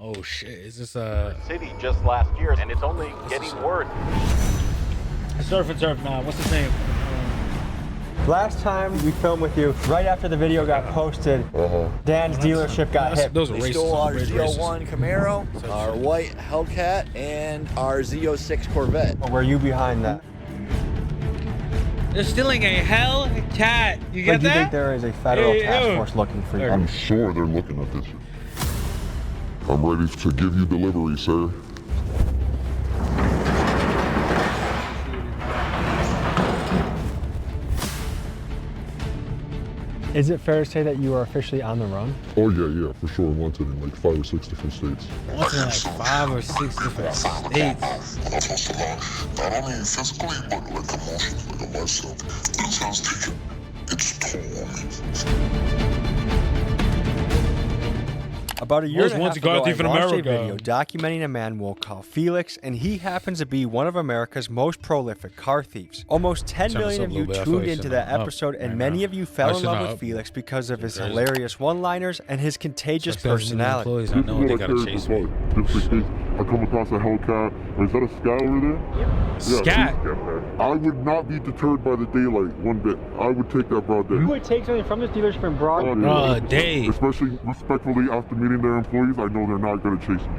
Oh shit! Is this city just last year, and it's only getting worse. Surf and Turf now? What's his name? Last time we filmed with you, right after the video got posted, Dan's dealership got hit. Those are They racist. stole our Racist. Z01 Camaro, our white Hellcat, and our Z06 Corvette. Were you behind that? They're stealing a Hellcat. You get Do you think that? there is a federal Hey, task yo. force looking for you? I'm sure they're looking at this. I'm ready to give you delivery, sir. Is it fair to say that you are officially on the run? Oh yeah, for sure. Wanted in like 5 or 6 different states. What's in like 5 or 6 different states? Not only physically, but like emotionally, like a lifestyle. This has taken its toll on me. About a year Most and a half wanted car ago, I thief in launched a America. video documenting a man we'll call Felix, and he happens to be one of America's most prolific car thieves. Almost 10 Turn this million up of a you little bit. I feel tuned like into shit that up episode, and right many now. of you I fell in should love not with up. Felix because of his Crazy. hilarious one-liners and his contagious personality. Employees, I know they gotta chase me. Just in case I come across a Hellcat, or is that a Scat over there? Scat? I would not be deterred by the daylight one bit. I would take that broad day. You would take something from this dealership in broad. Broad day. Especially respectfully after meeting their employees, I know they're not going to chase me.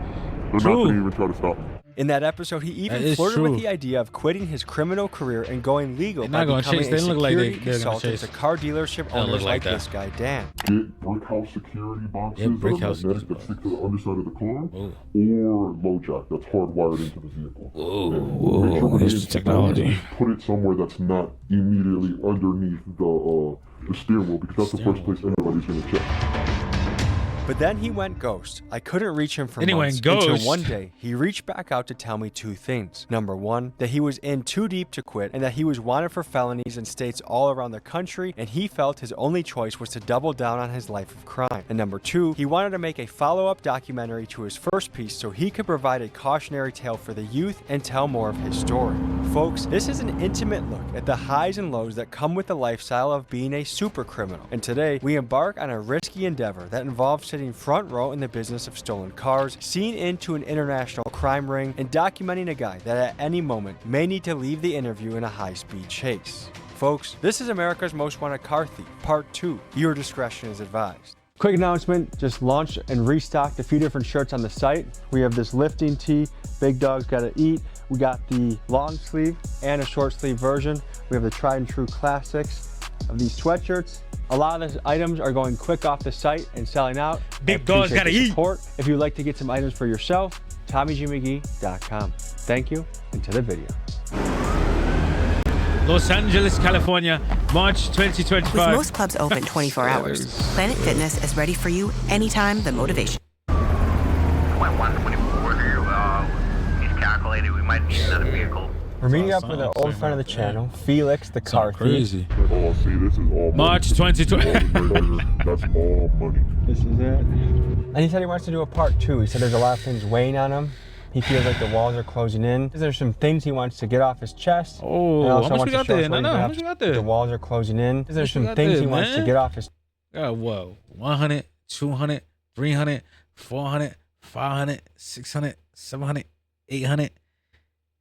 They're True. not going to even try to stop me. In that episode, he even That is flirted true. with the idea of quitting his criminal career and going legal They're by not gonna becoming chase. They a don't look like security they're gonna consultant chase. to car dealership They don't owners look like like that. this guy, Dan. Get brick house security boxes Yeah, brick that are house magnetic that is- stick to the underside of the car, Ooh. or low jack that's hardwired into the vehicle. Whoa, And whoa, make sure when here's you the install technology. it, Put it somewhere that's not immediately underneath the steering wheel, because that's the first place anybody's going to check. But then he went ghost. I couldn't reach him for Anyway, months ghost. until one day he reached back out to tell me two things. Number one, that he was in too deep to quit and that he was wanted for felonies in states all around the country, and he felt his only choice was to double down on his life of crime. And number two, he wanted to make a follow-up documentary to his first piece so he could provide a cautionary tale for the youth and tell more of his story. Folks, this is an intimate look at the highs and lows that come with the lifestyle of being a super criminal. And today, we embark on a risky endeavor that involves sitting front row in the business of stolen cars, seeing into an international crime ring, and documenting a guy that at any moment may need to leave the interview in a high-speed chase. Folks, this is America's Most Wanted Car Thief, Part 2. Your discretion is advised. Quick announcement, just launched and restocked a few different shirts on the site. We have this lifting tee, Big Dog's Gotta Eat. We got the long sleeve and a short sleeve version. We have the tried and true classics of these sweatshirts. A lot of the items are going quick off the site and selling out. Big Dog's Gotta Eat. If you'd like to get some items for yourself, TommyGMcGee.com. Thank you, and to the video. Los Angeles, California, March With 2025. most clubs open 24 hours, Planet Fitness is ready for you anytime the motivation. 124 here. He's calculated. We might need another vehicle. We're meeting up Awesome. with an old friend of the channel, Felix the car thief. Crazy. Oh, see, this is all March money. 2020. That's all money. This is it. And he said he wants to do a part 2. He said there's a lot of things weighing on him. He feels like the walls are closing in. There's some things he wants to get off his chest. Oh, and also how much wants we to got show us there? what No, he's how been much up we got to. there? The walls are closing in. There's we some got things there, he wants to man? get off his. Whoa. 100, 200, 300, 400, 500, 600, 700, 800,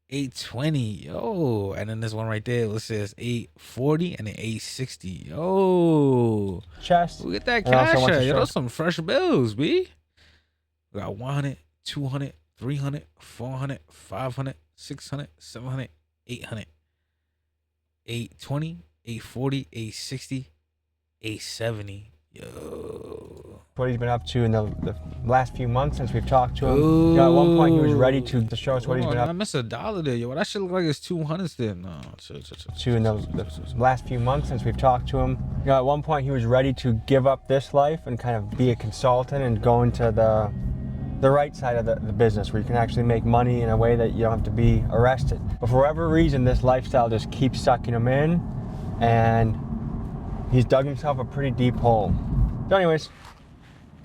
820. Yo. And then this one right there, it says 840 and then 860. Yo. chest. Look at that And also cash. wants to Yo, show- those some fresh bills, B. We got 100, 200, 300, 400, 500, 600, 700, 800, 820, 840, 860, 870. Yo. What he's been up to in the last few months since we've talked to him. You know, at one point he was ready to show us what he's Hold been on, I up missed $1 there, yo. That shit look like it's 200s there. No, chill. to in the last few months since we've talked to him. You know, at one point he was ready to give up this life and kind of be a consultant and go into the right side of the business where you can actually make money in a way that you don't have to be arrested. But for whatever reason, this lifestyle just keeps sucking him in, and he's dug himself a pretty deep hole. So anyways,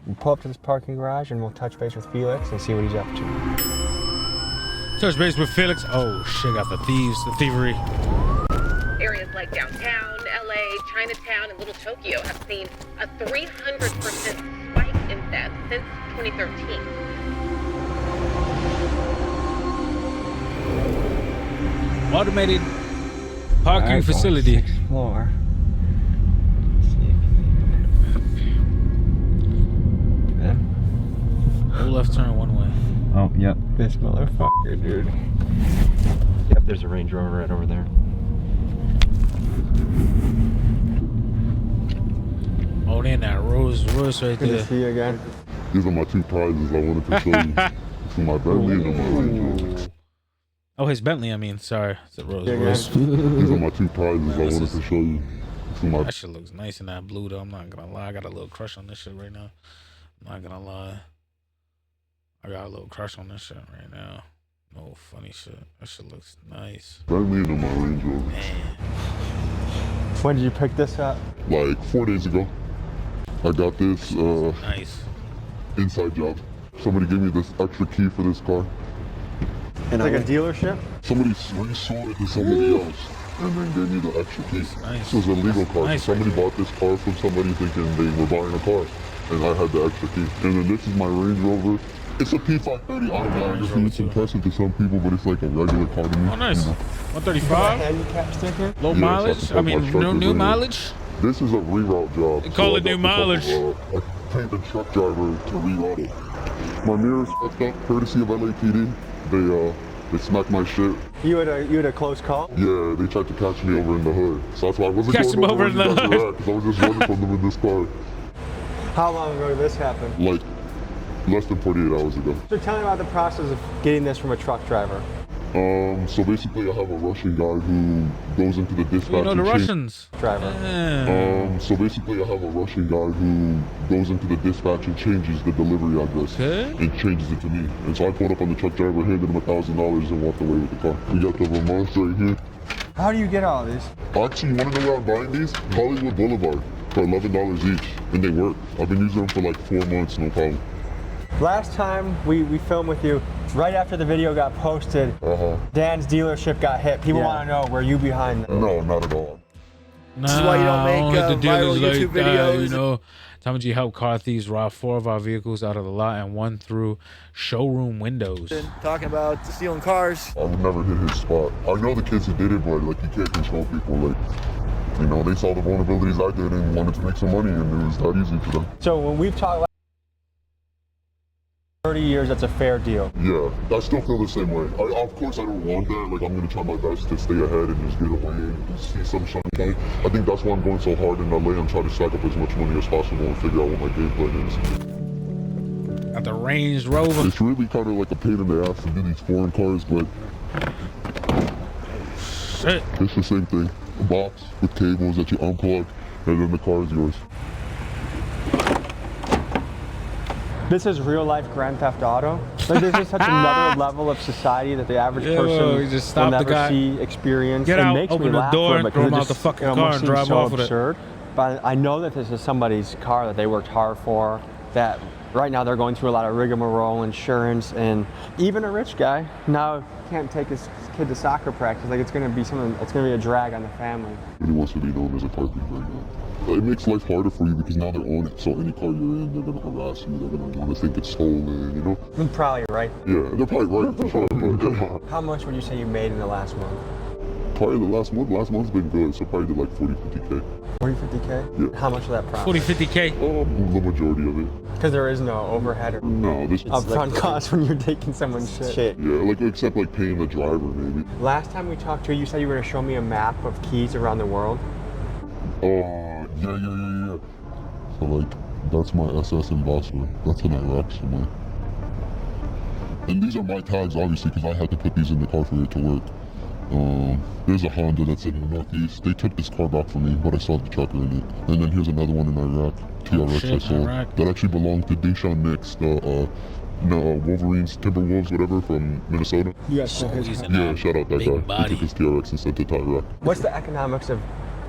we'll pull up to this parking garage and we'll touch base with Felix and see what he's up to. Touch base with Felix. Oh, shit, got the thievery. Areas like downtown, LA, Chinatown, and Little Tokyo have seen a 300% spike in thefts since 2013. Automated parking facility. Floor. Go left turn one way. Oh, yep. This motherfucker, dude. Yep, there's a Range Rover right over there. Oh, then that Rolls Royce right Good there. to see you again. These are my two prizes I wanted to show you. It's my Bentley and my Range Rover. Oh, his Bentley, I mean. Sorry. It's a Rolls Yeah, Royce. These are my two prizes I wanted to show you. It's my That shit looks nice in that blue, though. I'm not gonna lie. I got a little crush on this shit right now. I'm not gonna lie. I got a little crush on this shit right now. No funny shit. That shit looks nice. Bentley and my Range Rover. When did you pick this up? Like 4 days ago. I got this Nice. inside job. Somebody gave me this extra key for this car. It's like a dealership? Somebody resold it to somebody else and then gave me the extra key. Nice. This was a legal car. Nice. Somebody bought this car from somebody thinking they were buying a car. And I had the extra key. And then this is my Range Rover. It's a P530 automatic. It's impressive to some people, but it's like a regular car to me. Oh, nice. You know? 135. Handicap sticker? Low Yes, mileage. I I mean, my no truck is new in it. mileage. This is a reroute job. They call I it got new the mileage. I paid the truck driver to reroute it. My mirror's fucked up, courtesy of LAPD. They smacked my shit. You had a close call? Yeah, they tried to catch me over in the hood. So that's why I wasn't Catch going him over in the hood. because I was just running from them in this car. How long ago did this happen? Like less than 48 hours ago. So tell me about the process of getting this from a truck driver. So basically I have a Russian guy who goes into the dispatch You know the and change- Russians. Driver. So basically I have a Russian guy who goes into the dispatch and changes the delivery address and changes it to me. And so I pulled up on the truck driver, handed him $1,000 and walked away with the car. We got the Vermont right here. How do you get all these? Actually, you want to know where I'm buying these? Hollywood Boulevard for $11 each. And they work. I've been using them for like 4 months, no problem. Last time we filmed with you, right after the video got posted, Dan's dealership got hit. People want to know, were you behind them? No, not at all. Nah, This is why you don't make only the viral dealers YouTube like that, videos. you know, Tommy G helped car thieves rob 4 of our vehicles out of the lot and 1 through showroom windows. Talking about stealing cars. I would never hit his spot. I know the kids who did it, but like you can't control people. Like, you know, they saw the vulnerabilities I did and wanted to make some money, and it was that easy for them. So when we've talked about 30 years, that's a fair deal. Yeah, I still feel the same way. Of course, I don't want that. Like, I'm gonna try my best to stay ahead and just get away and just see some sunshine. I think that's why I'm going so hard in LA and try to stack up as much money as possible and figure out what my game plan is. Got the Range Rover. It's really kind of like a pain in the ass to do these foreign cars, but Shit. it's the same thing. A box with cables that you unplug, and then the car is yours. This is real life Grand Theft Auto. Like, this is such another level of society that the average Yeah, person well, you just stop will the never guy. see, experience. Get It out, makes open me the laugh door, a little and bit, throw 'cause him it out the just, fucking almost car and seems drive so off with it. absurd. But I know that this is somebody's car that they worked hard for, that right now they're going through a lot of rigmarole, insurance, and even a rich guy now can't take his kid to soccer practice. Like, it's gonna be something, it's gonna be a drag on the family. He wants to be known as a car thief right now. It makes life harder for you because now they're on it. So any car you're in, they're gonna harass you. They're gonna want to think it's stolen. You know? You're probably right. Yeah, they're probably right for sure. But How much would you say you made in the last month? probably the last month. Last month's been good, so probably did like 40, 50K. 40, 50K? Yeah. How much of that profit? 40, 50K. The majority of it. Because there is no overhead or No, this. upfront cost when you're taking someone's shit. Yeah, like except like paying the driver maybe. Last time we talked to you, you said you were going to show me a map of keys around the world. Yeah. So like, that's my SS ambassador. That's in Iraq somewhere. And these are my tags, obviously, because I had to put these in the car for it to work. There's a Honda that's in the Northeast. They took this car back from me, but I saw the trucker in it. And then here's another one in Iraq, TRX shit, I sold. Iraq. That actually belonged to Deshaun Nix, the Wolverines, Timberwolves, whatever, from Minnesota. You guys know his car. Yeah, shout out that Big guy. body. He took his TRX and sent it to Iraq. What's the economics of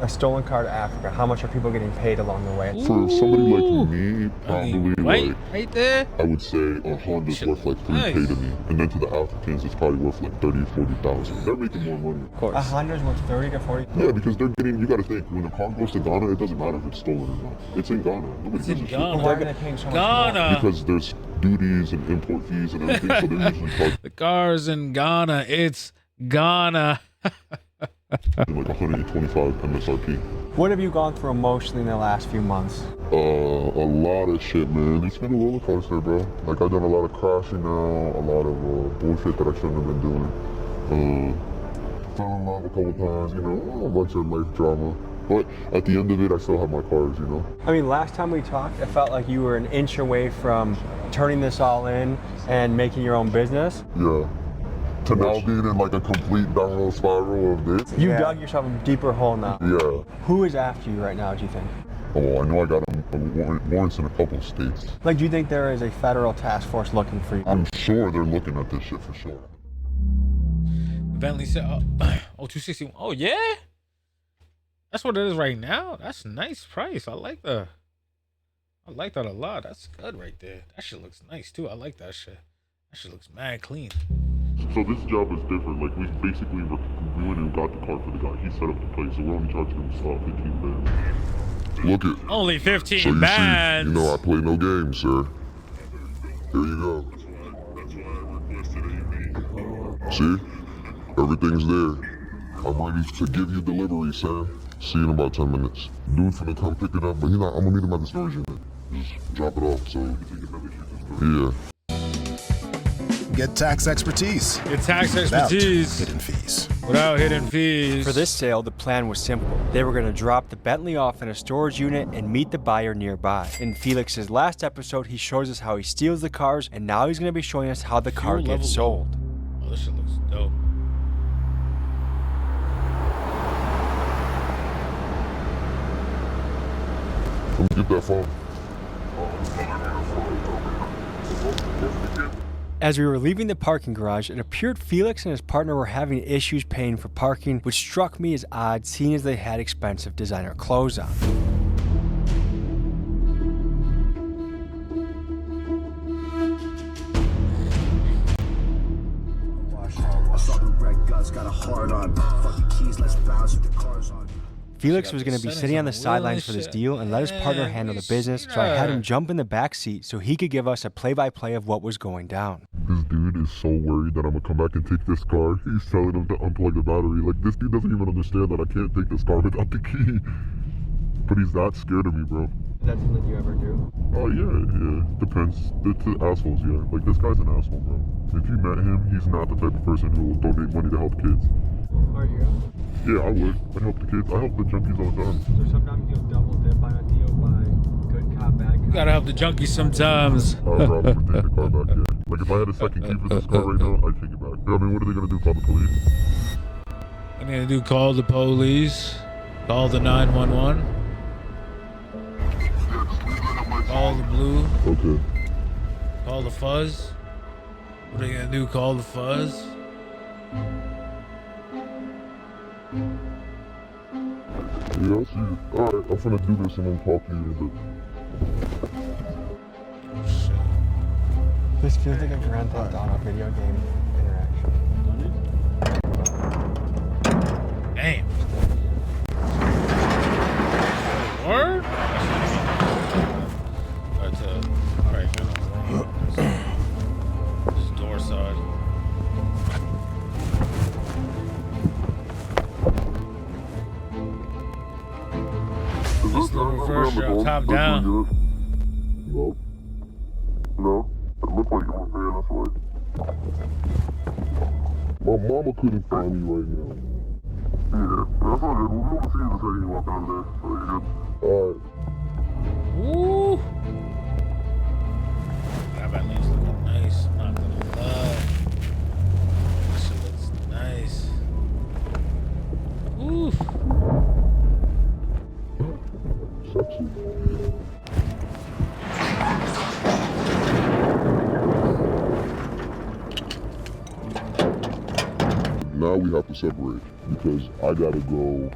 a stolen car to Africa? How much are people getting paid along the way? For somebody like me, probably Wait, like, right there. I would say a Honda's worth like 3K Nice. to me. And then to the Africans, it's probably worth like 30, 40,000. They're making more money. Of course. A Honda's worth 30 to 40. Yeah, because they're getting, you gotta think, when the car goes to Ghana, it doesn't matter if it's stolen or not. It's in Ghana. Nobody It's gives in a shit. Ghana. Why are they paying so much Ghana. Because there's duties and import fees and everything, so they're usually charged. The car's in Ghana. It's Ghana. Like 125 MSRP. What have you gone through emotionally in the last few months? A lot of shit, man. It's been a roller coaster, bro. Like, I've done a lot of crashing now, a lot of bullshit that I shouldn't have been doing. Fell in love a couple times, you know, a bunch of life drama. But at the end of it, I still have my cars, you know? I mean, last time we talked, it felt like you were an inch away from turning this all in and making your own business. Yeah. To now being in like a complete downhill spiral of this. You dug yourself a deeper hole now. Yeah. Who is after you right now, do you think? Oh, I know I got warrants in a couple states. Like, do you think there is a federal task force looking for you? I'm sure they're looking at this shit for sure. Bentley said, oh, 260. Oh, yeah? That's what it is right now? That's a nice price. I like that. I like that a lot. That's good right there. That shit looks nice, too. I like that shit. That shit looks mad clean. So this job is different. Like, we basically we went and got the car for the guy. He set up the place, so we're only charging him 15 bands. Look at. Only 15 so bands. See, you know I play no games, sir. Here you go. See? Everything's there. I'm ready to give you delivery, sir. See you in about 10 minutes. Dude's gonna come pick it up, but I'm gonna meet him at the storage unit. Just drop it off, so yeah. Get tax expertise. Get tax expertise. Without hidden fees. Without hidden fees. For this sale, the plan was simple. They were going to drop the Bentley off in a storage unit and meet the buyer nearby. In Felix's last episode, he shows us how he steals the cars, and now he's going to be showing us how the car gets sold. Oh, this shit looks dope. Let me get that phone. As we were leaving the parking garage, it appeared Felix and his partner were having issues paying for parking, which struck me as odd, seeing as they had expensive designer clothes on. Felix was going to be sitting on the sidelines for this deal and let his partner handle the business, so I had him jump in the back seat so he could give us a play-by-play of what was going down. This dude is so worried that I'm gonna come back and take this car. He's telling him to unplug the battery. Like, this dude doesn't even understand that I can't take this car without the key. But he's that scared of me, bro. That's something you ever do? Oh, yeah. Depends. To assholes, yeah. Like, this guy's an asshole, bro. If you met him, he's not the type of person who will donate money to help kids. Are you? Yeah, I would. I help the kids. I help the junkies all the time. So sometimes you'll double dip on a deal by good cop, bad cop? You gotta help the junkies sometimes. I'd rather take the car back, yeah. Like, if I had a second key for this car right now, I'd take it back. I mean, what are they gonna do, call the police? What are they gonna do, call the police? Call the 911? Call the blue? Okay. Call the fuzz? What are they gonna do, call the fuzz? Yeah, I'll see you. Alright, I'm gonna do this and then talk to you in a bit. This feels like a Grand Theft Auto video game interaction. Damn. Word? Alright, good. This is door side. This the reverse shot, top down. No. No. It looked like it was there, that's why. My mama couldn't find me right now. Yeah, that's all good. We'll see you the second you walk out of there. So you're good. Alright. Woo! That Bentley's looking nice. I'm not gonna lie. That shit looks nice. Oof. Sexy. Now we have to separate because I gotta go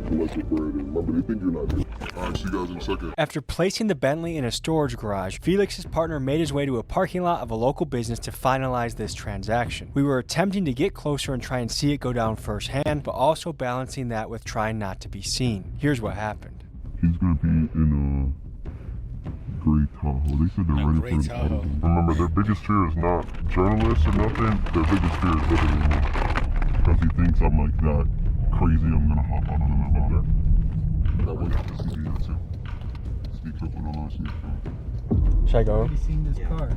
collect your bread. And remember, they think you're not here. Alright, see you guys in a second. After placing the Bentley in a storage garage, Felix's partner made his way to a parking lot of a local business to finalize this transaction. We were attempting to get closer and try and see it go down firsthand, but also balancing that with trying not to be seen. Here's what happened. He's gonna be in a gray Tahoe. They said they're ready for an auditing. Remember, their biggest fear is not journalists or nothing. Their biggest fear is whether they move. Because he thinks I'm like that crazy, I'm gonna hop on him about it. That way, just be here too. Speak triple on shit. Should I go? Have you seen this car?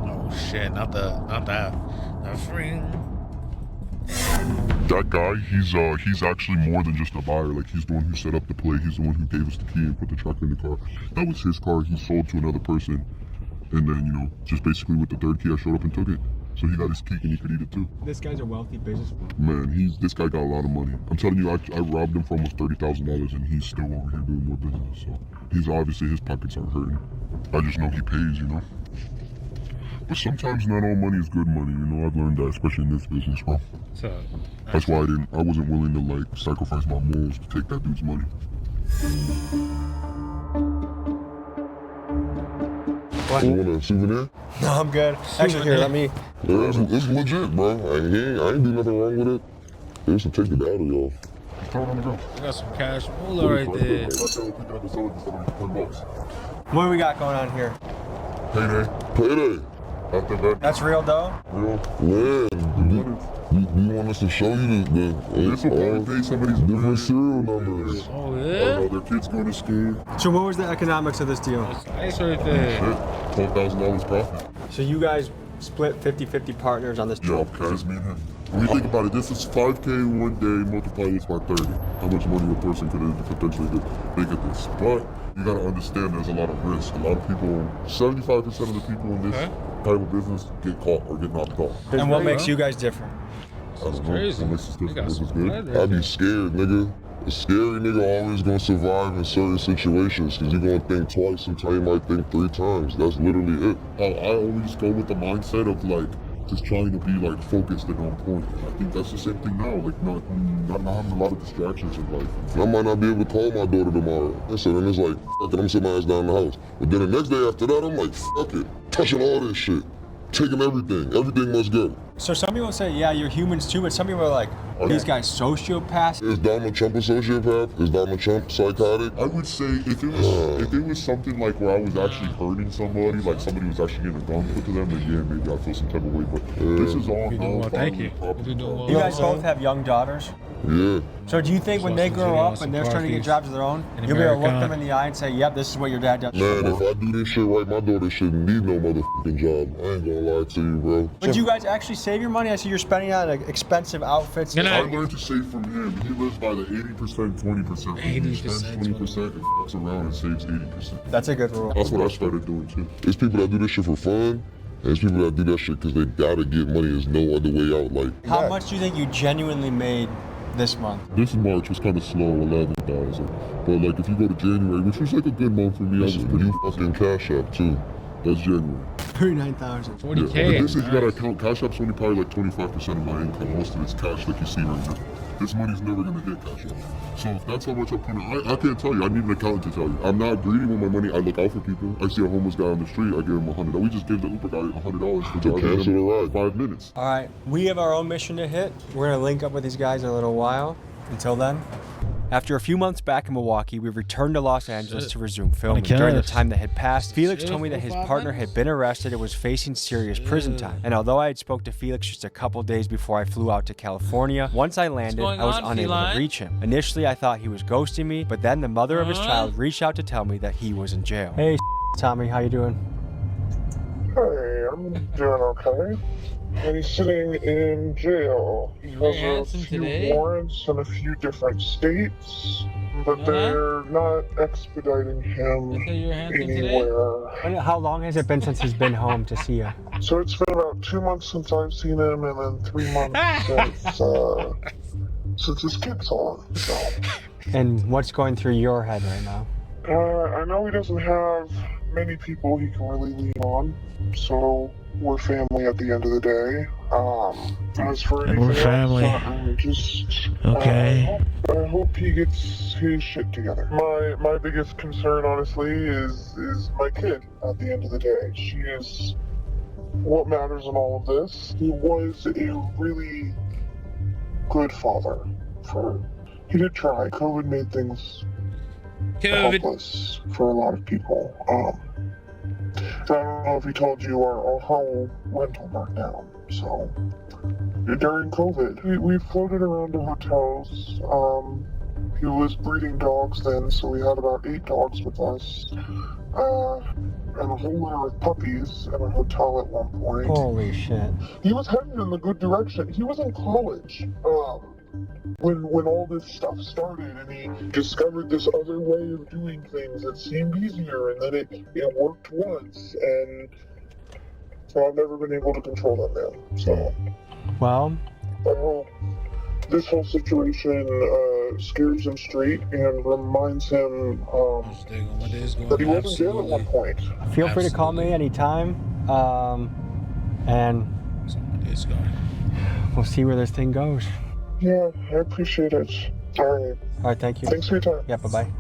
Oh shit! Not that. That guy, he's actually more than just a buyer. Like, he's the one who set up the play. He's the one who gave us the key and put the tracker in the car. That was his car. He sold to another person, and then, you know, just basically with the third key, I showed up and took it. So he got his cake and he could eat it too. This guy's a wealthy businessman. Man, this guy got a lot of money. I'm telling you, I robbed him for almost $30,000, and he's still over here doing more business. So he's obviously, his pockets aren't hurting. I just know he pays, you know. But sometimes not all money is good money, you know. I've learned that, especially in this business, bro. So that's why I wasn't willing to like sacrifice my morals to take that dude's money. What? You want a souvenir? No, I'm good. Actually, here, let me. Yeah, it's legit, bro. I ain't do nothing wrong with it. Just to take the battery off. Throw it on the ground. I got some cash moolah right there. What do we got going on here? Payday. After that. That's real dough? Real. Man, you want us to show you the this will probably pay some of these different serial numbers. Oh yeah? Their kids go to school. So what was the economics of this deal? Nice right there. $12,000 profit. So you guys split 50-50 partners on this deal? Yeah, just me and him. When you think about it, this is $5K one day, multiply this by 30. How much money a person could potentially make at this. But you gotta understand there's a lot of risk. A lot of people, 75% of the people in this type of business get caught or get knocked off. And what makes you guys different? I don't know. Crazy. What makes us different? This is Right good. there. I'd be scared, nigga. A scary nigga always gonna survive in certain situations because you're gonna think twice, sometimes you might think 3 times. That's literally it. I always go with the mindset of like, just trying to be like focused and on point. I think that's the same thing now, like not having a lot of distractions in life. I might not be able to call my daughter tomorrow. And so then it's like, fuck it, I'm sitting my ass down in the house. But then the next day after that, I'm like, fuck it, touching all this shit. Taking everything must go. So some people say, yeah, you're humans too, but some people are like, these guys sociopaths. Is Donald Trump a sociopath? Is Donald Trump psychotic? I would say if it was something like where I was actually hurting somebody, like somebody was actually getting a gun put to them, then yeah, maybe I'd feel some type of way. But this is all Thank you. You guys both have young daughters? Yeah. So do you think when they grow up and they're starting to get jobs of their own, you'll be able to look them in the eye and say, yep, this is what your dad does? Man, if I do this shit right, my daughter shouldn't need no motherfucking job. I ain't gonna lie to you, bro. But you guys actually save your money? I see you're spending on expensive outfits. I learned to save from him. He lives by the 80%, 20%. He spends 20% and fucks around and saves 80%. That's a good rule. That's what I started doing too. There's people that do this shit for fun, and there's people that do that shit because they gotta get money. There's no other way out. Like, how much do you think you genuinely made this month? This March was kind of slow, 11,000. But like if you go to January, which was like a good month for me, I was pretty fucking Cash App too. That's January. 39,000. 40K. Yeah, but this is, you gotta count, Cash App's only probably like 25% of my income. Most of it's cash like you see right now. This money's never gonna hit Cash App. So if that's how much I put in, I can't tell you. I need an accountant to tell you. I'm not greedy with my money. I look out for people. I see a homeless guy on the street, I give him $100. We just gave the Uber guy $100 to cancel a ride. 5 minutes. All right, we have our own mission to hit. We're gonna link up with these guys in a little while. Until then. After a few months back in Milwaukee, we returned to Los Angeles to resume filming. During the time that had passed, Felix told me that his partner had been arrested and was facing serious prison time. And although I had spoke to Felix just a couple days before I flew out to California, once I landed, I was unable to reach him. Initially, I thought he was ghosting me, but then the mother of his child reached out to tell me that he was in jail. Hey, Tommy, how you doing? Hey, I'm doing okay. And he's sitting in jail. He has a few warrants in a few different states, but they're not expediting him anywhere. How long has it been since he's been home to see you? So it's been about 2 months since I've seen him, and then 3 months since his kid's on. So. And what's going through your head right now? I know he doesn't have many people he can really lean on, so we're family at the end of the day. As for anything else, okay. I hope he gets his shit together. My biggest concern, honestly, is my kid at the end of the day. She is what matters in all of this. He was a really good father. He did try. COVID made things hopeless for a lot of people. I don't know if he told you our whole rental burned down. So during COVID, we floated around to hotels. He was breeding dogs then, so we had about 8 dogs with us. And a whole litter of puppies in a hotel at one point. Holy shit. He was heading in the good direction. He was in college when all this stuff started, and he discovered this other way of doing things that seemed easier, and then it worked once, and so I've never been able to control that man. So, well, I hope this whole situation scares him straight and reminds him that he wasn't dead at one point. Feel free to call me anytime, and we'll see where this thing goes. Yeah, I appreciate it. All right, thank you. Thanks for your time. Yeah, bye-bye.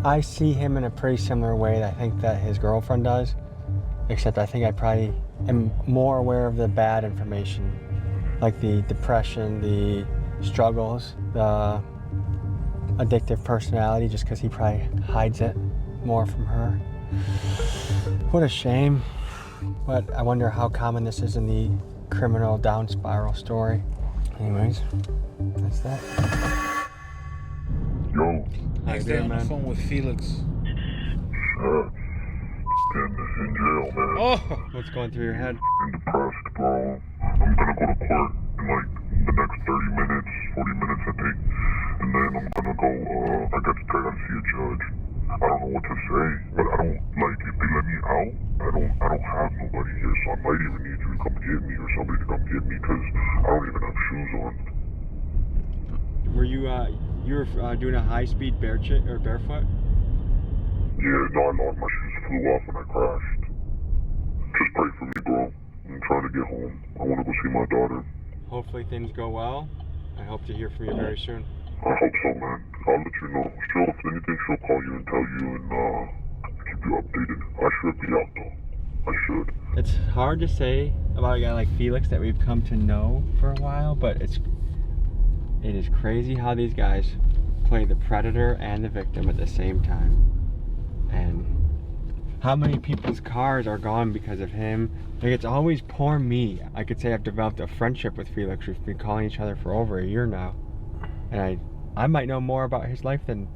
I see him in a pretty similar way that I think that his girlfriend does, except I think I probably am more aware of the bad information, like the depression, the struggles, the addictive personality, just because he probably hides it more from her. What a shame. But I wonder how common this is in the criminal down spiral story. Anyways, that's that. Yo. I was on the phone with Felix. In jail, man. Oh! What's going through your head? I'm depressed, bro. I'm gonna go to court in like the next 30 minutes, 40 minutes, I think. And then I'm gonna go, I gotta see a judge. I don't know what to say, but I don't, like, if they let me out, I don't have nobody here, so I might even need you to come get me or somebody to come get me, because I don't even have shoes on. Were you doing a high-speed barefoot? Yeah, no, my shoes flew off when I crashed. Just pray for me, bro. I'm trying to get home. I want to go see my daughter. Hopefully things go well. I hope to hear from you very soon. I hope so, man. I'll let you know. If anything, she'll call you and tell you and keep you updated. I should be out, though. I should. It's hard to say about a guy like Felix that we've come to know for a while, but it is crazy how these guys play the predator and the victim at the same time. And how many people's cars are gone because of him. Like, it's always poor me. I could say I've developed a friendship with Felix. We've been calling each other for over a year now. And I might know more about his life than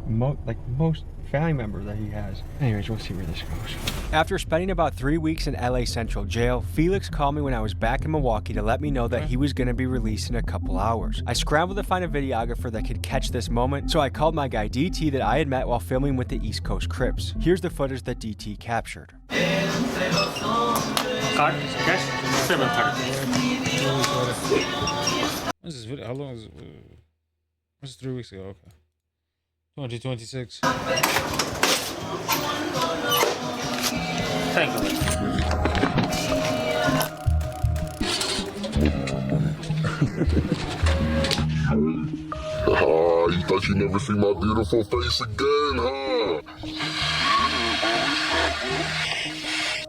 most family members that he has. Anyways, we'll see where this goes. After spending about 3 weeks in LA Central Jail, Felix called me when I was back in Milwaukee to let me know that he was going to be released in a couple hours. I scrambled to find a videographer that could catch this moment, so I called my guy DT that I had met while filming with the East Coast Crips. Here's the footage that DT captured. What's this video? How long is it? This is 3 weeks ago. Okay. 2026. Thank you. Oh, you thought you'd never see my beautiful face again, huh?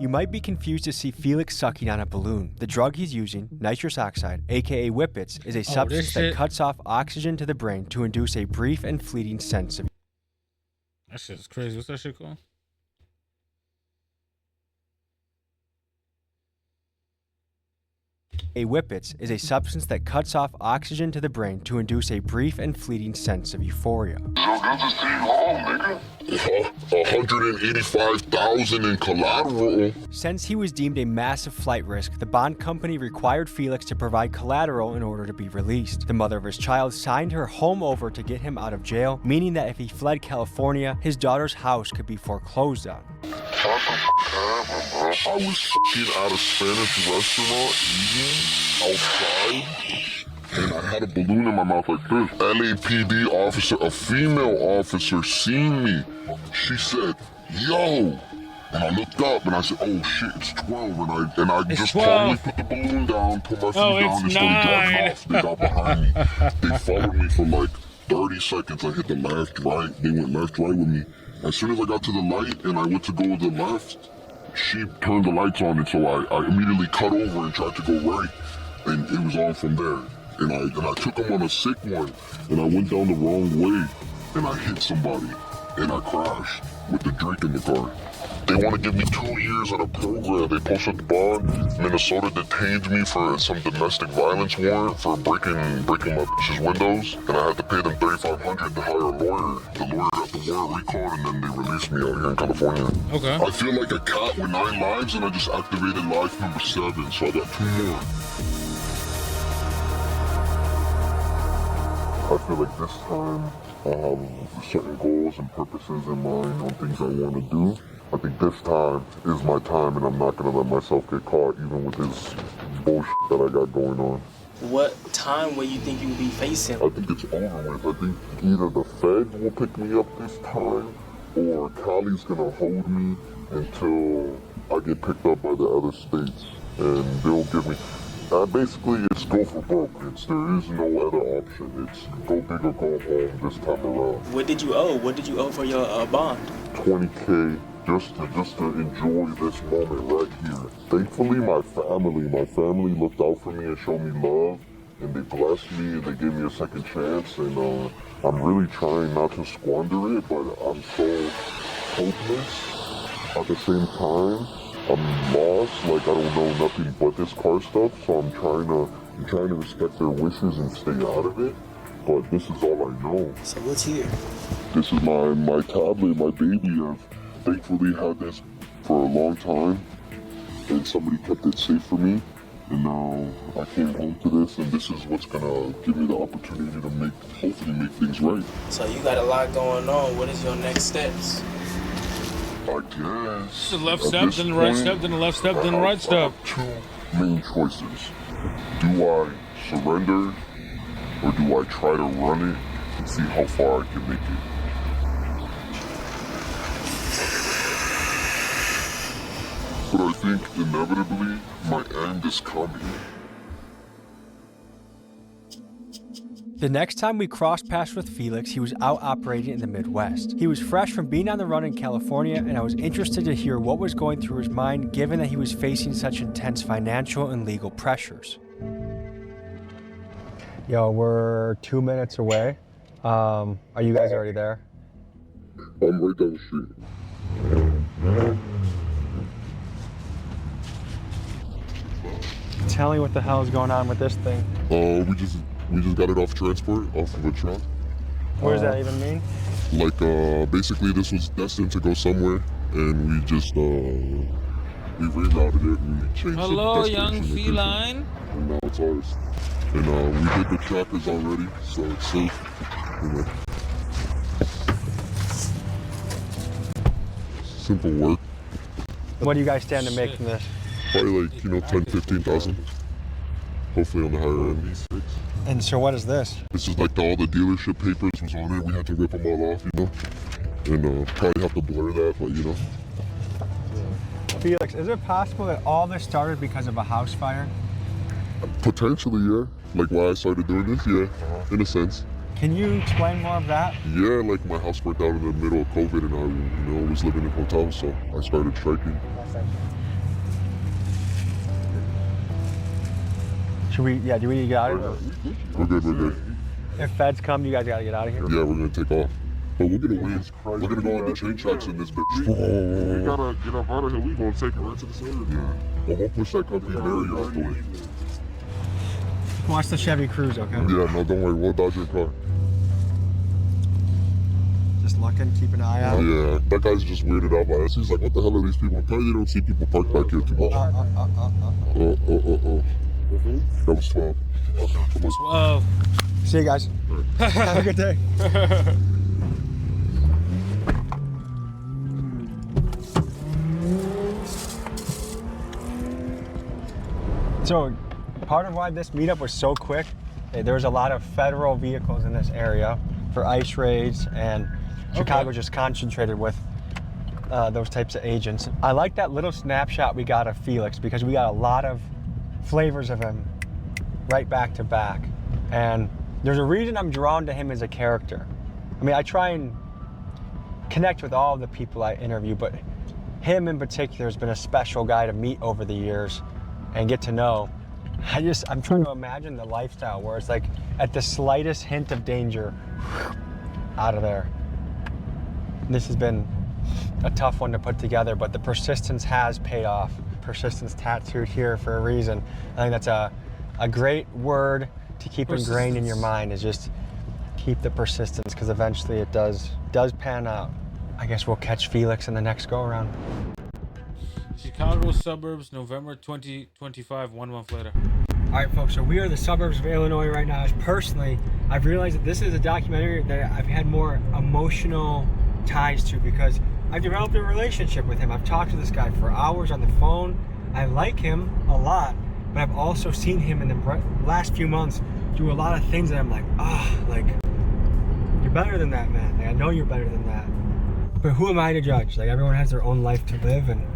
You might be confused to see Felix sucking on a balloon. The drug he's using, nitrous oxide, aka Whippets, is a substance that cuts off oxygen to the brain to induce a brief and fleeting sense of... That shit is crazy. What's that shit called? A Whippets is a substance that cuts off oxygen to the brain to induce a brief and fleeting sense of euphoria. So good to see you home, nigga. 185,000 in collateral. Since he was deemed a massive flight risk, the bond company required Felix to provide collateral in order to be released. The mother of his child signed her home over to get him out of jail, meaning that if he fled California, his daughter's house could be foreclosed on. I was fucking at a Spanish restaurant eating outside, and I had a balloon in my mouth like this. LAPD officer, a female officer, seen me. She said, "Yo," and I looked up and I said, "Oh shit, it's 12." And I just calmly put the balloon down, put my feet down, and started driving off. They got behind me. They followed me for like 30 seconds. I hit the left, right. They went left, right with me. As soon as I got to the light and I went to go to the left, she turned the lights on, and so I immediately cut over and tried to go right, and it was on from there. And I took them on a sick one, and I went down the wrong way, and I hit somebody, and I crashed. with the drink in the car. They want to give me 2 years on a program. They posted the bond. Minnesota detained me for some domestic violence warrant for breaking my bitch's windows, and I had to pay them $3,500 to hire a lawyer. The lawyer got the warrant recalled, and then they released me out here in California. Okay. I feel like a cat with 9 lives, and I just activated life number 7, so I got 2 more. I feel like this time I have certain goals and purposes in mind on things I want to do. I think this time is my time, and I'm not going to let myself get caught, even with this bullshit that I got going on. What time will you think you'll be facing? I think it's over with. I think either the feds will pick me up this time, or Cali's going to hold me until I get picked up by the other states, and they'll give me... basically, it's go for broke. There is no other option. It's go big or go home this time around. What did you owe? What did you owe for your bond? $20K. Just to enjoy this moment right here. Thankfully, my family looked out for me and showed me love, and they blessed me and they gave me a second chance, and I'm really trying not to squander it, but I'm so hopeless. At the same time, I'm lost, like I don't know nothing but this car stuff, so I'm trying to respect their wishes and stay out of it, but this is all I know. So what's here? This is my tablet, my baby. I've thankfully had this for a long time, and somebody kept it safe for me, and now I came home to this, and this is what's gonna give me the opportunity to hopefully make things right. So you got a lot going on. What is your next steps? I guess The left step, then the right step, then the left step, then the right step. I have 2 main choices. Do I surrender, or do I try to run it and see how far I can make it? But I think inevitably my end is coming. The next time we crossed paths with Felix, he was out operating in the Midwest. He was fresh from being on the run in California, and I was interested to hear what was going through his mind given that he was facing such intense financial and legal pressures. Yo, we're 2 minutes away. Are you guys already there? I'm right down the street. Tell me what the hell is going on with this thing. We just got it off transport, off of a truck. What does that even mean? Like, basically this was destined to go somewhere, and we just, we rerouted it and changed Hello, the young destination feline. and now it's ours. And we did the trackers already, so it's safe. You know. Simple work. What do you guys stand to make from this? Probably like, 10, 15,000. Hopefully on the higher end. And so what is this? This is like all the dealership papers was on it. We had to rip them all off, And probably have to blur that, but Felix, is it possible that all this started because of a house fire? Potentially, yeah. Like why I started doing this, yeah, in a sense. Can you explain more of that? Yeah, like my house burnt down in the middle of COVID, and I, was living in hotels, so I started striking. Do we need to get out of here? We're good. If feds come, you guys gotta get out of here? Yeah, we're gonna take off. But we're gonna win. We're gonna go on the chain tracks in this bitch. We gotta get up out of here. We gonna take it right to the center. Yeah. Well, we'll push that company barrier out the way. Watch the Chevy Cruze, okay? Yeah, no, don't worry. We'll dodge your car. Just looking, keep an eye out. Yeah, that guy's just weirded out by us. He's like, what the hell are these people? Apparently they don't see people parked back here too much. That was 12. 12. See you guys. Have a good day. So, part of why this meetup was so quick, there was a lot of federal vehicles in this area for ICE raids, and Chicago just concentrated with those types of agents. I like that little snapshot we got of Felix because we got a lot of flavors of him right back to back. And there's a reason I'm drawn to him as a character. I mean, I try and connect with all of the people I interview, but him in particular has been a special guy to meet over the years and get to know. I'm trying to imagine the lifestyle where it's like at the slightest hint of danger, out of there. This has been a tough one to put together, but the persistence has paid off. Persistence tattooed here for a reason. I think that's a great word to keep ingrained in your mind, is just keep the persistence, because eventually it does pan out. I guess we'll catch Felix in the next go around. Chicago suburbs, November 2025, 1 month later. All right, folks, so we are in the suburbs of Illinois right now. Personally, I've realized that this is a documentary that I've had more emotional ties to, because I've developed a relationship with him. I've talked to this guy for hours on the phone. I like him a lot, but I've also seen him in the last few months do a lot of things that I'm like, like, you're better than that, man. Like, I know you're better than that. But who am I to judge? Like, everyone has their own life to live, and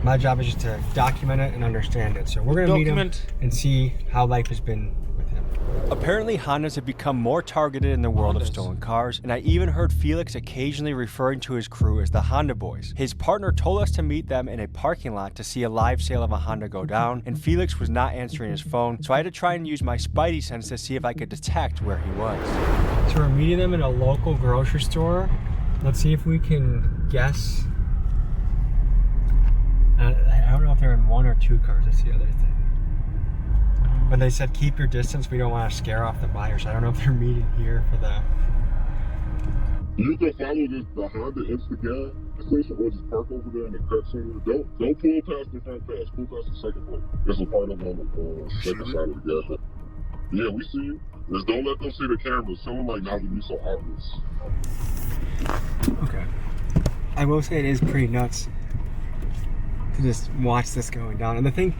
my job is just to document it and understand it. So we're gonna meet him and see how life has been with him. Apparently, Hondas have become more targeted in the world of stolen cars, and I even heard Felix occasionally referring to his crew as the Honda Boys. His partner told us to meet them in a parking lot to see a live sale of a Honda go down, and Felix was not answering his phone, so I had to try and use my spidey sense to see if I could detect where he was. So we're meeting them in a local grocery store. Let's see if we can guess. I don't know if they're in 1 or 2 cars. That's the other thing. But they said keep your distance. We don't want to scare off the buyers. I don't know if they're meeting here for the. You can follow the Honda Instagram station or just park over there in the cut center. Don't pull past the front pass. Pull past the second one. It's a part of the second side of the gas. Yeah, we see you. Just don't let them see the cameras. Tell them like not to be so obvious. Okay. I will say it is pretty nuts to just watch this going down. And the thing,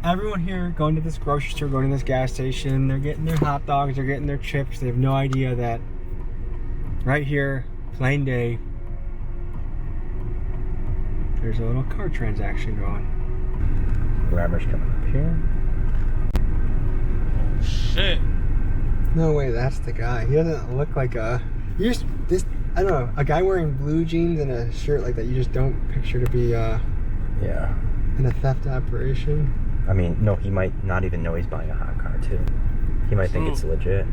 everyone here going to this grocery store, going to this gas station, they're getting their hot dogs, they're getting their chips. They have no idea that right here, plain day, there's a little car transaction going. Grabber's coming up here. Shit. No way, that's the guy. He doesn't look like a. I don't know, a guy wearing blue jeans and a shirt like that. You just don't picture to be. Yeah. In a theft operation. I mean, no, he might not even know he's buying a hot car too. He might think it's legit.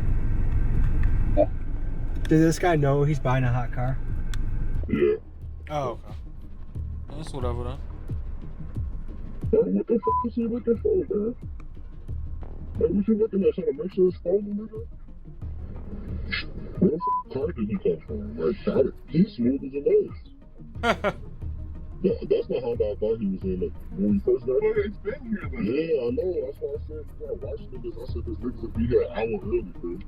Does this guy know he's buying a hot car? Yeah. Oh, okay. That's whatever then. What the fuck is he looking for, man? Like, what you looking at? Trying to make sure it's stolen, nigga? Where the fuck car did he come from? Like, got it. He's smooth as a nose. That's the Honda I thought he was in, like, when we first got here. It's been here, though. Yeah, I know. That's why I said, you gotta watch niggas. I said, this niggas will be here an hour early, bro.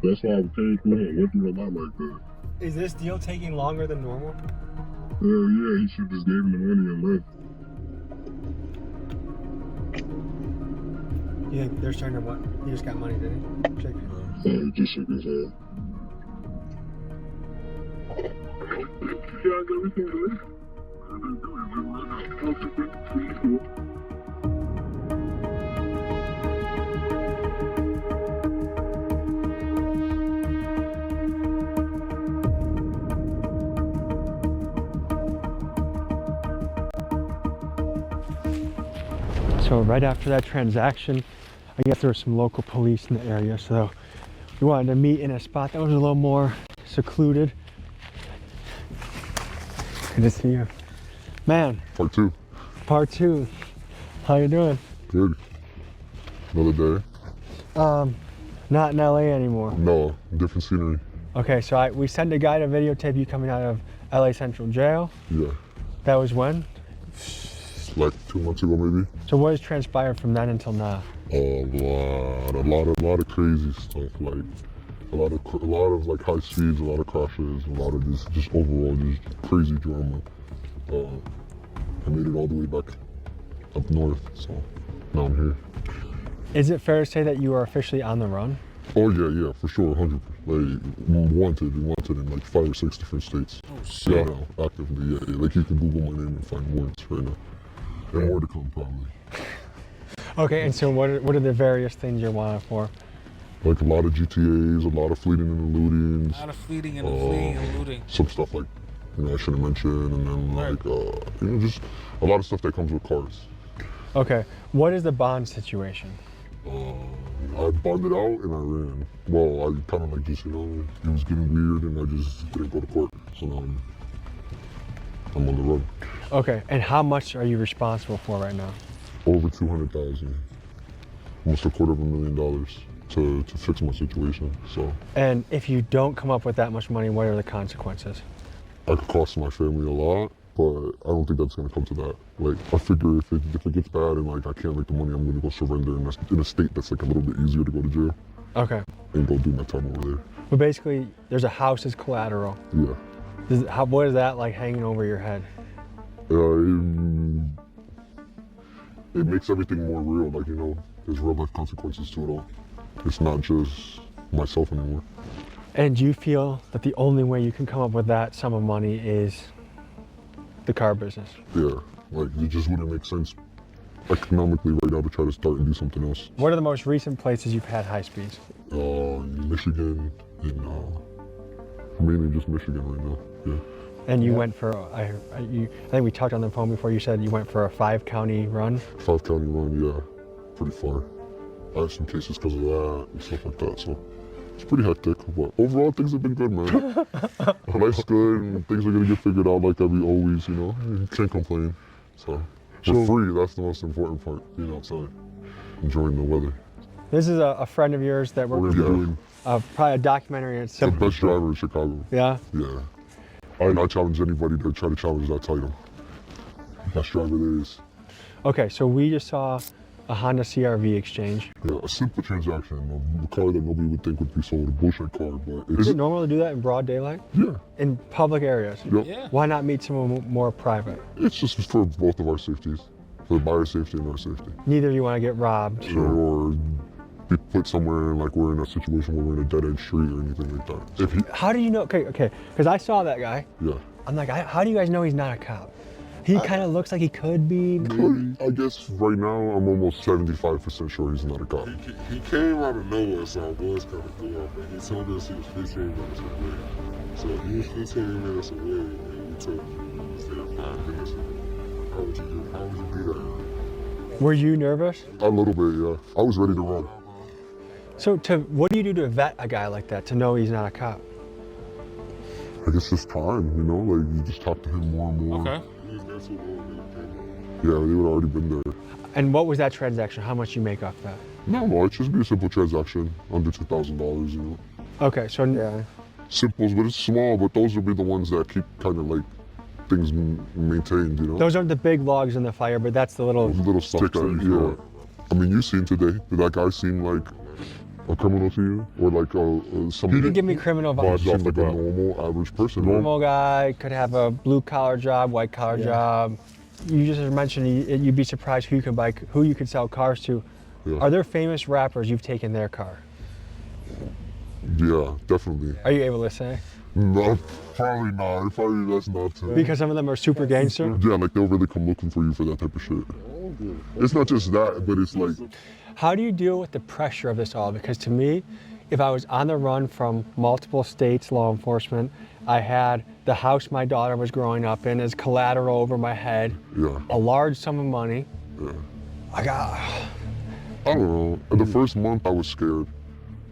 That's why I came through here and went through a lot like that. Is this deal taking longer than normal? Yeah, he should just gave him the money and left. You think they're starting to what? He just got money, did he? Shake your hand. Yeah, he just shook his hand. You guys, everything good? So right after that transaction, I guess there was some local police in the area, so we wanted to meet in a spot that was a little more secluded. Good to see you. Man. Part 2. Part 2. How you doing? Good. Another day. Not in LA anymore. No, different scenery. Okay, so we sent a guy to videotape you coming out of LA Central Jail. Yeah. That was when? Like 2 months ago, maybe. So what has transpired from then until now? A lot of crazy stuff, like a lot of like high speeds, a lot of crashes, a lot of just overall just crazy drama. I made it all the way back up north, so now I'm here. Is it fair to say that you are officially on the run? Oh yeah, for sure, 100. Like wanted in like 5 or 6 different states. Oh shit. Yeah, no, actively, yeah. Like you can Google my name and find warrants right now. And more to come probably. Okay, and so what are the various things you're wanted for? Like a lot of GTAs, a lot of fleeting and eluding. A lot of fleeting and looting. Some stuff like, I shouldn't mention, and then like, just a lot of stuff that comes with cars. Okay, what is the bond situation? I bonded out and I ran. Well, I kind of like just, it was getting weird and I just didn't go to court. So now I'm on the road. Okay, and how much are you responsible for right now? Over 200,000, almost $250,000 to fix my situation. So. And if you don't come up with that much money, what are the consequences? I could cost my family a lot, but I don't think that's gonna come to that. Like, I figure if it gets bad and like I can't make the money, I'm gonna go surrender in a state that's like a little bit easier to go to jail. Okay. And go do my time over there. But basically, there's a house as collateral. Yeah. What is that like hanging over your head? It makes everything more real. Like, you know, there's real life consequences to it all. It's not just myself anymore. And do you feel that the only way you can come up with that sum of money is the car business? Yeah, like it just wouldn't make sense economically right now to try to start and do something else. What are the most recent places you've had high speeds? Michigan, and mainly just Michigan right now. Yeah. And you went for, I think we talked on the phone before, you said you went for a 5-county run? 5-county run, yeah, pretty far. I have some cases because of that and stuff like that, so it's pretty hectic, but overall things have been good, man. Life's good and things are gonna get figured out like we always, you know. You can't complain. So we're free, that's the most important part, being outside, enjoying the weather. This is a friend of yours that we're doing probably a documentary. It's the best driver in Chicago. Yeah? Yeah. I challenge anybody to try to challenge that title. Best driver there is. Okay, so we just saw a Honda CR-V exchange. Yeah, a simple transaction. A car that nobody would think would be sold, a bullshit car, but Is it normal to do that in broad daylight? Yeah. In public areas? Yep. Yeah. Why not meet someone more private? It's just for both of our safeties. For the buyer's safety and our safety. Neither of you want to get robbed. Or be put somewhere like we're in a situation where we're in a dead-end street or anything like that. How do you know? Okay, because I saw that guy. Yeah. I'm like, how do you guys know he's not a cop? He kind of looks like he could be. I guess right now I'm almost 75% sure he's not a cop. He came out of nowhere, so our boys kind of threw off, and he told us he was 15 minutes away. So he was 15 minutes away, and we told him he was there 5 minutes ago. How would you do that? Were you nervous? A little bit, yeah. I was ready to run. So what do you do to vet a guy like that, to know he's not a cop? I guess it's time, you know, like you just talk to him more and more. Okay. Yeah, they would already been there. And what was that transaction? How much you make off that? No, it just be a simple transaction, under $2,000, you know. Okay, so yeah. Simples, but it's small, but those would be the ones that keep kind of like things maintained, you know. Those aren't the big logs in the fire, but that's the little stuff. Yeah. I mean, you seen today, did that guy seem like a criminal to you? Or like somebody? You didn't give me criminal vibes. Seemed like a normal, average person. Normal guy, could have a blue-collar job, white-collar job. You just mentioned you'd be surprised who you could sell cars to. Yeah. Are there famous rappers you've taken their car? Yeah, definitely. Are you able to say? No, probably not. Probably that's not too. Because some of them are super gangster? Yeah, like they'll really come looking for you for that type of shit. It's not just that, but it's like... How do you deal with the pressure of this all? Because to me, if I was on the run from multiple states, law enforcement, I had the house my daughter was growing up in as collateral over my head, a large sum of money. Yeah. I don't know. In the first month, I was scared.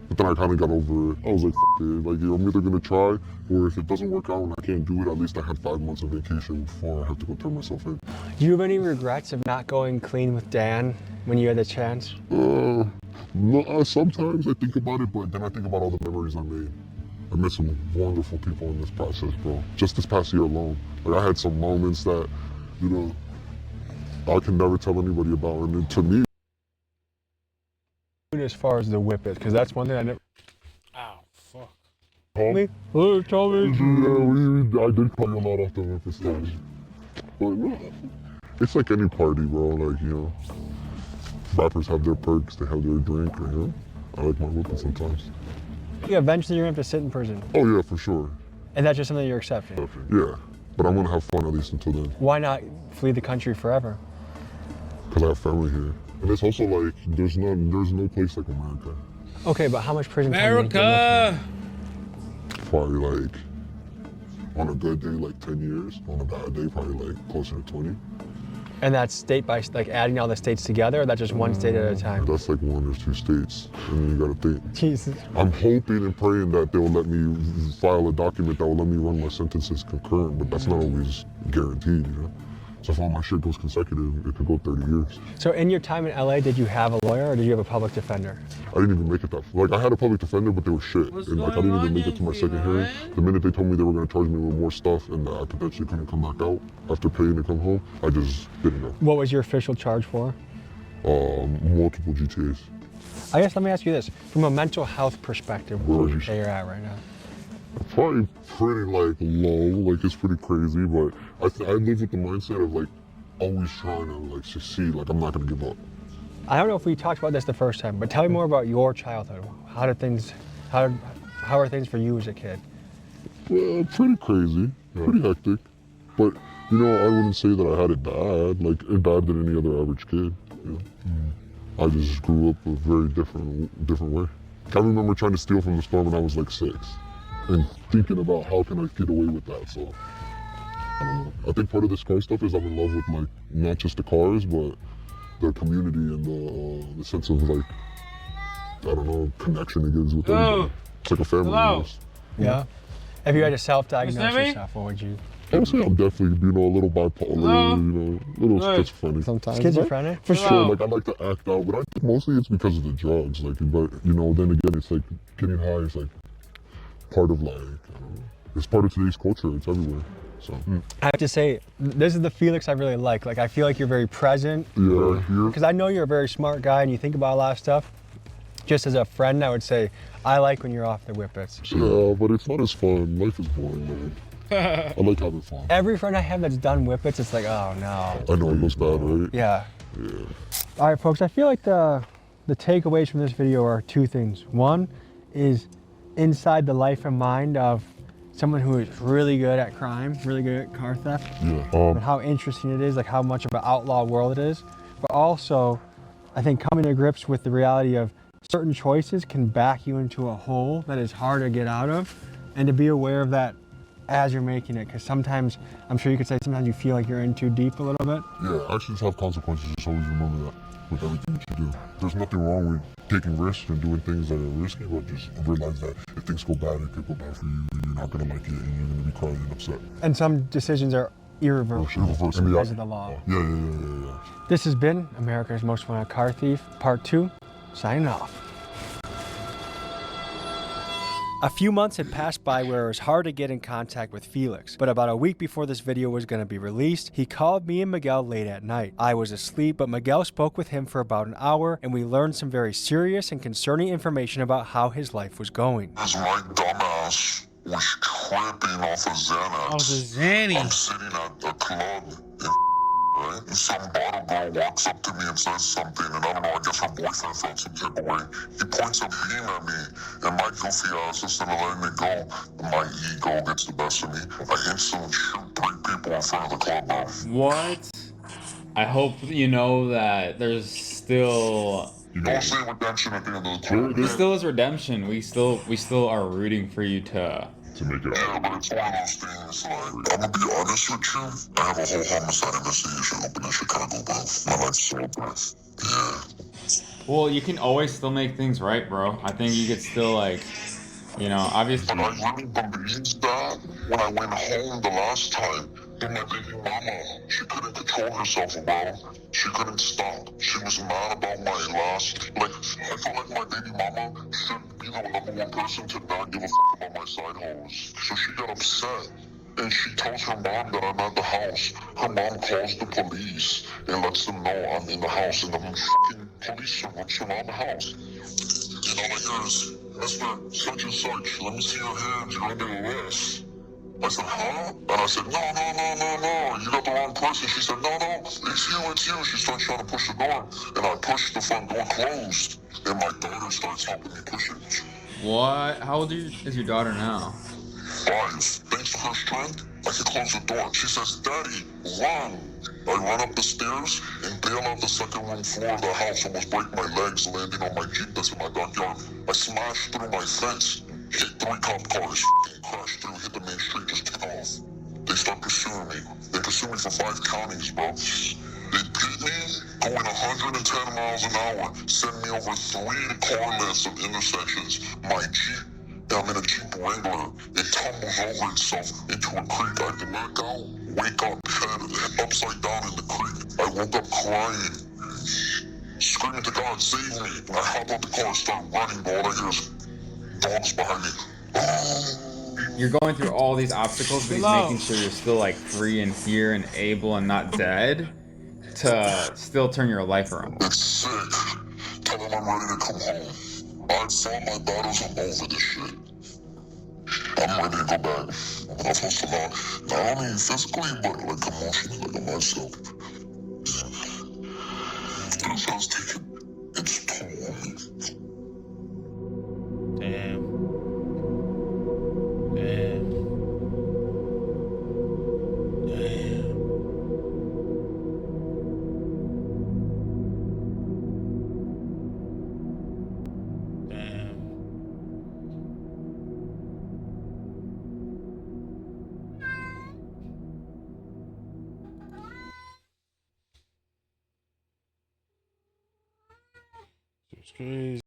But then I kind of got over it. I was like, F it. Like, I'm either going to try, or if it doesn't work out and I can't do it, at least I had 5 months of vacation before I have to go turn myself in. Do you have any regrets of not going clean with Dan when you had the chance? No, sometimes I think about it, but then I think about all the memories I made. I met some wonderful people in this process, bro. Just this past year alone. Like, I had some moments that, you know, I can never tell anybody about. And to me, as far as the whip is, because that's one thing I never. Ow, fuck. Me? Who told me? Yeah, I did call you a lot off the whip and stuff. But no, it's like any party, bro. Like, you know, rappers have their perks, they have their drink, you know. I like my whipping sometimes. Yeah, eventually you're gonna have to sit in prison. Oh yeah, for sure. And that's just something you're accepting? Yeah, but I'm gonna have fun at least until then. Why not flee the country forever? Because I have family here. And it's also like, there's no place like America. Okay, but how much prison time? America! Probably like, on a good day, like 10 years. On a bad day, probably like closer to 20. And that's state by, like adding all the states together, or that's just one state at a time? That's like 1 or 2 states, and then you gotta think. Jesus. I'm hoping and praying that they'll let me file a document that will let me run my sentences concurrent, but that's not always, guaranteed, you know? So if all my shit goes consecutive, it could go 30 years. So in your time in LA, did you have a lawyer or did you have a public defender? I didn't even make it that far. Like, I had a public defender, but they were shit. And like, I didn't even make it to my second hearing. The minute they told me they were gonna charge me with more stuff and that I potentially couldn't come back out after paying to come home, I just didn't go. What was your official charge for? Multiple GTAs. I guess let me ask you this. From a mental health perspective, where would you say you're at right now? Probably pretty like low, like it's pretty crazy, but I live with the mindset of like always trying to like succeed, like I'm not gonna give up. I don't know if we talked about this the first time, but tell me more about your childhood. How are things for you as a kid? Well, pretty crazy, pretty hectic, but you know, I wouldn't say that I had it bad, like bad than any other average kid. You know? I just grew up a very different way. I remember trying to steal from the store when I was like 6. And thinking about how can I get away with that. So I don't know. I think part of this car stuff is I'm in love with like not just the cars, but the community and the sense of like, I don't know, connection it gives with everybody. It's like a family. Almost. Yeah. If you had to self-diagnose yourself, what would you? I would say I'm definitely, you know, a little bipolar, you know, a little schizophrenic. Sometimes. Schizophrenic? For sure. Like I like to act out, but I think mostly it's because of the drugs. Like, but you know, then again, it's like getting high is like part of like, I don't know, it's part of today's culture. It's everywhere. So I have to say, this is the Felix I really like. Like I feel like you're very present. Yeah, because I know you're a very smart guy and you think about a lot of stuff. Just as a friend, I would say I like when you're off the whippets. Yeah, but it's not as fun. Life is boring, man. I like having fun. Every friend I have that's done whippets, it's like, oh no. I know it goes bad, right? Yeah. Yeah. All right, folks. I feel like the takeaways from this video are 2 things. One is inside the life and mind of someone who is really good at crime, really good at car theft. Yeah. And how interesting it is, like how much of an outlaw world it is. But also, I think coming to grips with the reality of certain choices can back you into a hole that is hard to get out of, and to be aware of that as you're making it, because sometimes, I'm sure you could say, sometimes you feel like you're in too deep a little bit. Yeah, actions have consequences. Just always remember that with everything that you do. There's nothing wrong with taking risks and doing things that are risky, but just realize that if things go bad, it could go bad for you, and you're not gonna like it, and you're gonna be crying and upset. And some decisions are irreversible because of the law. Yeah. This has been America's Most Wanted Car Thief, Part 2, signing off. A few months had passed by where it was hard to get in contact with Felix, but about a week before this video was going to be released, he called me and Miguel late at night. I was asleep, but Miguel spoke with him for about an hour, and we learned some very serious and concerning information about how his life was going. As my dumbass was tripping off of Xanax. Oh, the Xanny. I'm sitting at a club in right? And some bottle girl walks up to me and says something, and I don't know, I guess her boyfriend felt some type of way. He points a beam at me, and my goofy ass, instead of letting it go, my ego gets the best of me. I instantly shoot 3 people in front of the club, bro. What? I hope you know that there's still... Don't say redemption at the end of the club. There still is redemption. We still are rooting for you to make it out. Yeah, but it's one of those things, like, I'm gonna be honest with you, I have a whole homicide investigation open in Chicago, bro. My life's so bad. Yeah. Well, you can always still make things right, bro. I think you could still, like, you know, obviously... But I really believed that when I went home the last time. Then my baby mama, she couldn't control herself, bro. She couldn't stop. She was mad about my last... Like, I felt like my baby mama should be the #1 person to not give a fuck about my side hoes. So she got upset. And she tells her mom that I'm at the house. Her mom calls the police and lets them know I'm in the house. And the fucking police surround the house. And all I hear is, Mr. Such and Such, let me see your hands. You're under arrest. I said, huh? And I said, no, you got the wrong person. She said, no, it's you. She starts trying to push the door, and I pushed the front door closed, and my daughter starts helping me push it. What? How old is your daughter now? 5. Thanks to her strength, I can close the door. She says, Daddy, run. I run up the stairs and bail out the 2nd room floor of the house, almost break my legs, landing on my Jeep that's in my backyard. I smashed through my fence, hit 3 cop cars, crashed through, hit the main street, just took off. They start pursuing me. They pursue me for 5 counties, bro. They beat me, going 110 miles an hour, send me over 3 car lengths of intersections. My Jeep, I'm in a Jeep Wrangler. It tumbles over itself into a creek. I black out, wake up, head upside down in the creek. I woke up crying, screaming to God, save me. And I hop out the car and start running, but all I hear is dogs behind me. You're going through all these obstacles, but he's making sure you're still like free and here and able and not dead to still turn your life around. It's sick. Tell him I'm ready to come home. I fought my battles. I'm over this shit. I'm ready to go back. I'm not supposed to not only physically, but like emotionally, like myself. This has taken its toll on me. Damn. It's crazy.